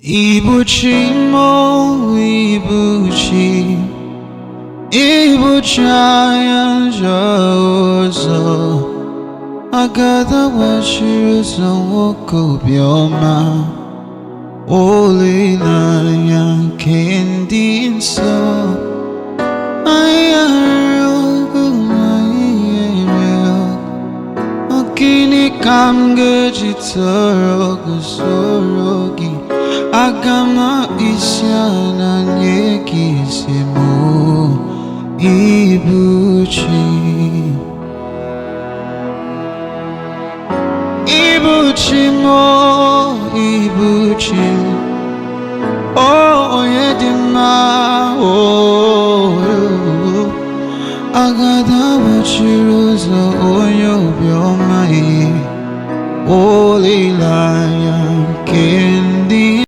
Igbo chim, Igbo chim, Igbo giant Jozo. Agada washiruzo woko bioma. Ole na yankendi inso. Ayarogo ayero. Okini kamge jitorogo sorogi. Agama isyana nyekisemo Igbo chim, Igbo chim, Igbo chim. Oh yedima, oh agada wachiruzo onyo biomai. Ole la